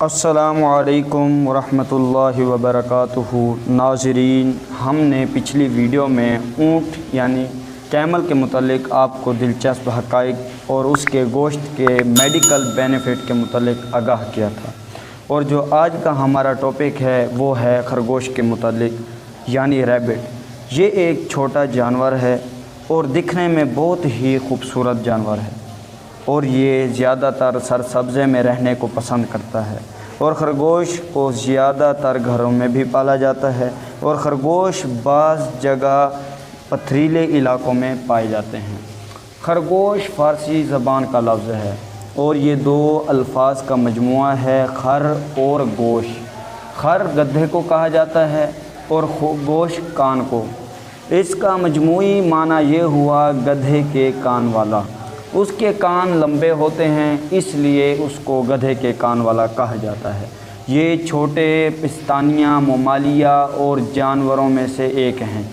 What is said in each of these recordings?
السلام علیکم ورحمۃ اللہ وبرکاتہ۔ ناظرین، ہم نے پچھلی ویڈیو میں اونٹ یعنی کیمل کے متعلق آپ کو دلچسپ حقائق اور اس کے گوشت کے میڈیکل بینیفٹ کے متعلق آگاہ کیا تھا، اور جو آج کا ہمارا ٹاپک ہے وہ ہے خرگوش کے متعلق یعنی ریبٹ۔ یہ ایک چھوٹا جانور ہے اور دکھنے میں بہت ہی خوبصورت جانور ہے، اور یہ زیادہ تر سرسبزے میں رہنے کو پسند کرتا ہے، اور خرگوش کو زیادہ تر گھروں میں بھی پالا جاتا ہے، اور خرگوش بعض جگہ پتھریلے علاقوں میں پائے جاتے ہیں۔ خرگوش فارسی زبان کا لفظ ہے اور یہ دو الفاظ کا مجموعہ ہے، خر اور گوش۔ خر گدھے کو کہا جاتا ہے اور گوش کان کو۔ اس کا مجموعی معنی یہ ہوا گدھے کے کان والا۔ اس کے کان لمبے ہوتے ہیں، اس لیے اس کو گدھے کے کان والا کہا جاتا ہے۔ یہ چھوٹے پستانیہ ممالیہ اور جانوروں میں سے ایک ہیں۔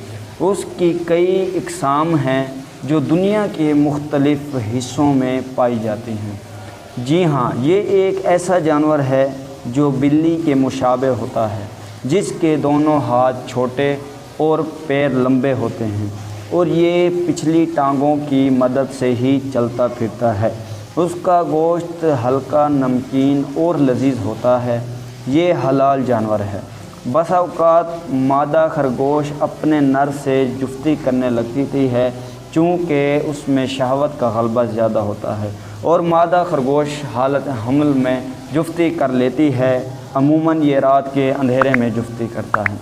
اس کی کئی اقسام ہیں جو دنیا کے مختلف حصوں میں پائی جاتی ہیں۔ جی ہاں، یہ ایک ایسا جانور ہے جو بلی کے مشابہ ہوتا ہے، جس کے دونوں ہاتھ چھوٹے اور پیر لمبے ہوتے ہیں، اور یہ پچھلی ٹانگوں کی مدد سے ہی چلتا پھرتا ہے۔ اس کا گوشت ہلکا، نمکین اور لذیذ ہوتا ہے۔ یہ حلال جانور ہے۔ بس اوقات مادہ خرگوش اپنے نر سے جفتی کرنے لگتی ہے، چونکہ اس میں شہوت کا غلبہ زیادہ ہوتا ہے، اور مادہ خرگوش حالت حمل میں جفتی کر لیتی ہے۔ عموماً یہ رات کے اندھیرے میں جفتی کرتا ہے۔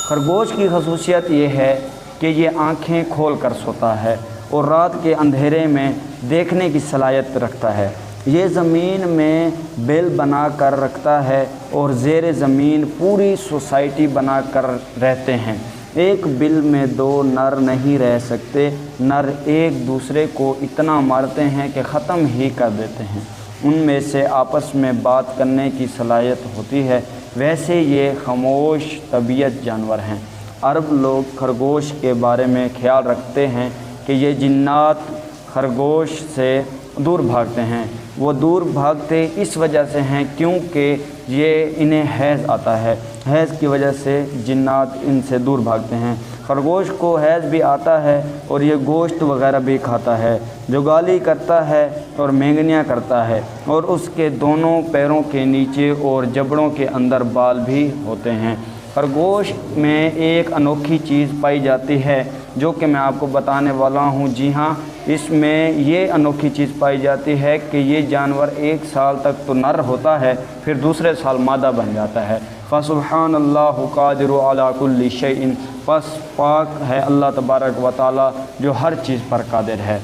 خرگوش کی خصوصیت یہ ہے کہ یہ آنکھیں کھول کر سوتا ہے اور رات کے اندھیرے میں دیکھنے کی صلاحیت رکھتا ہے۔ یہ زمین میں بل بنا کر رکھتا ہے اور زیر زمین پوری سوسائٹی بنا کر رہتے ہیں۔ ایک بل میں دو نر نہیں رہ سکتے۔ نر ایک دوسرے کو اتنا مارتے ہیں کہ ختم ہی کر دیتے ہیں۔ ان میں سے آپس میں بات کرنے کی صلاحیت ہوتی ہے۔ ویسے یہ خاموش طبیعت جانور ہیں۔ عرب لوگ خرگوش کے بارے میں خیال رکھتے ہیں کہ یہ جنات خرگوش سے دور بھاگتے ہیں۔ وہ دور بھاگتے اس وجہ سے ہیں کیونکہ یہ انہیں حیض آتا ہے۔ حیض کی وجہ سے جنات ان سے دور بھاگتے ہیں۔ خرگوش کو حیض بھی آتا ہے اور یہ گوشت وغیرہ بھی کھاتا ہے، جگالی کرتا ہے اور مینگنیاں کرتا ہے، اور اس کے دونوں پیروں کے نیچے اور جبڑوں کے اندر بال بھی ہوتے ہیں۔ خرگوش میں ایک انوکھی چیز پائی جاتی ہے جو کہ میں آپ کو بتانے والا ہوں۔ جی ہاں، اس میں یہ انوکھی چیز پائی جاتی ہے کہ یہ جانور 1 سال تک تو نر ہوتا ہے، پھر دوسرے سال مادہ بن جاتا ہے۔ فسبحان اللہ قادر علی کل شیء، پس پاک ہے اللہ تبارک و تعالی جو ہر چیز پر قادر ہے۔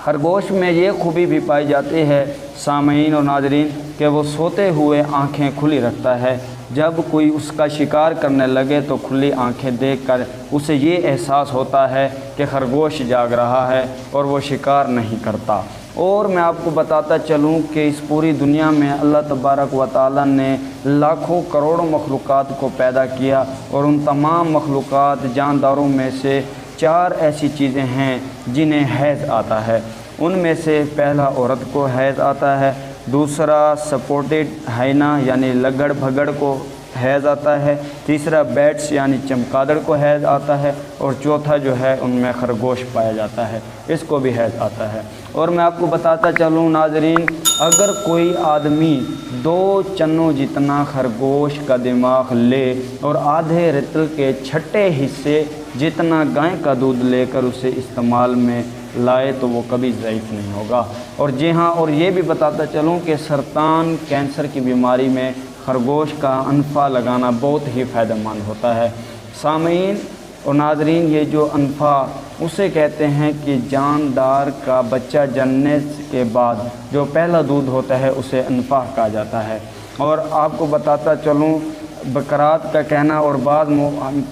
خرگوش میں یہ خوبی بھی پائی جاتی ہے سامعین اور ناظرین کہ وہ سوتے ہوئے آنکھیں کھلی رکھتا ہے۔ جب کوئی اس کا شکار کرنے لگے تو کھلی آنکھیں دیکھ کر اسے یہ احساس ہوتا ہے کہ خرگوش جاگ رہا ہے اور وہ شکار نہیں کرتا۔ اور میں آپ کو بتاتا چلوں کہ اس پوری دنیا میں اللہ تبارک و تعالیٰ نے لاکھوں کروڑوں مخلوقات کو پیدا کیا، اور ان تمام مخلوقات جانداروں میں سے 4 ایسی چیزیں ہیں جنہیں حیض آتا ہے۔ ان میں سے پہلا عورت کو حیض آتا ہے، دوسرا سپوٹڈ ہائنا یعنی لگڑ بھگڑ کو حیض آتا ہے، تیسرا بیٹس یعنی چمگادڑ کو حیض آتا ہے، اور چوتھا جو ہے ان میں خرگوش پایا جاتا ہے، اس کو بھی حیض آتا ہے۔ اور میں آپ کو بتاتا چلوں ناظرین، اگر کوئی آدمی 2 چنوں جتنا خرگوش کا دماغ لے اور آدھے رتل کے چھٹے حصے جتنا گائے کا دودھ لے کر اسے استعمال میں لائے تو وہ کبھی ضعیف نہیں ہوگا۔ اور جی ہاں، اور یہ بھی بتاتا چلوں کہ سرطان، کینسر کی بیماری میں خرگوش کا انفا لگانا بہت ہی فائدہ مند ہوتا ہے۔ سامعین اور ناظرین، یہ جو انفا اسے کہتے ہیں کہ جاندار کا بچہ جننے کے بعد جو پہلا دودھ ہوتا ہے اسے انفا کہا جاتا ہے۔ اور آپ کو بتاتا چلوں، بکرات کا کہنا اور بعض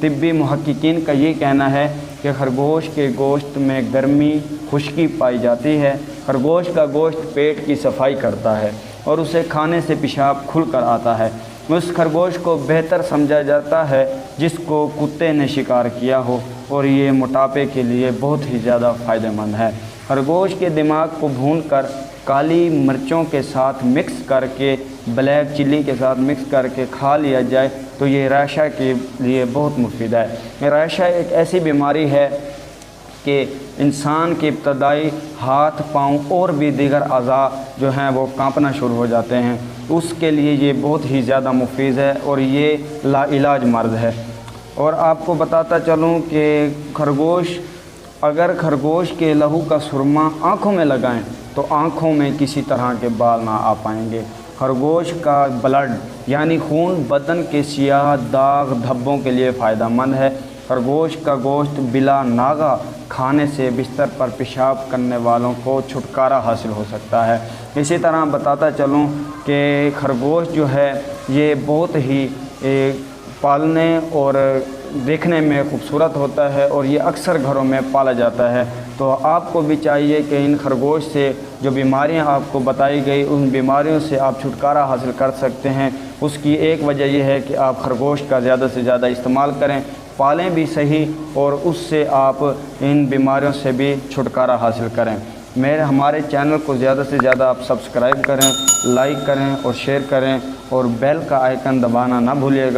طبی محققین کا یہ کہنا ہے کہ خرگوش کے گوشت میں گرمی، خشکی پائی جاتی ہے۔ خرگوش کا گوشت پیٹ کی صفائی کرتا ہے اور اسے کھانے سے پیشاب کھل کر آتا ہے۔ اس خرگوش کو بہتر سمجھا جاتا ہے جس کو کتے نے شکار کیا ہو، اور یہ موٹاپے کے لیے بہت ہی زیادہ فائدہ مند ہے۔ خرگوش کے دماغ کو بھون کر کالی مرچوں کے ساتھ مکس کر کے، بلیک چلی کے ساتھ مکس کر کے کھا لیا جائے تو یہ ریشہ کے لیے بہت مفید ہے۔ ریشہ ایک ایسی بیماری ہے کہ انسان کے ابتدائی ہاتھ، پاؤں اور بھی دیگر اعضاء جو ہیں وہ کانپنا شروع ہو جاتے ہیں، اس کے لیے یہ بہت ہی زیادہ مفید ہے اور یہ لا علاج مرض ہے۔ اور آپ کو بتاتا چلوں کہ اگر خرگوش کے لہو کا سرما آنکھوں میں لگائیں تو آنکھوں میں کسی طرح کے بال نہ آ پائیں گے۔ خرگوش کا بلڈ یعنی خون بدن کے سیاہ داغ دھبوں کے لیے فائدہ مند ہے۔ خرگوش کا گوشت بلا ناغہ کھانے سے بستر پر پیشاب کرنے والوں کو چھٹکارا حاصل ہو سکتا ہے۔ اسی طرح بتاتا چلوں کہ خرگوش جو ہے یہ بہت ہی پالنے اور دیکھنے میں خوبصورت ہوتا ہے اور یہ اکثر گھروں میں پالا جاتا ہے۔ تو آپ کو بھی چاہیے کہ ان خرگوش سے جو بیماریاں آپ کو بتائی گئی ان بیماریوں سے آپ چھٹکارا حاصل کر سکتے ہیں۔ اس کی ایک وجہ یہ ہے کہ آپ خرگوش کا زیادہ سے زیادہ استعمال کریں، پالیں بھی صحیح، اور اس سے آپ ان بیماریوں سے بھی چھٹکارا حاصل کریں۔ ہمارے چینل کو زیادہ سے زیادہ آپ سبسکرائب کریں، لائک کریں اور شیئر کریں، اور بیل کا آئیکن دبانا نہ بھولیے گا۔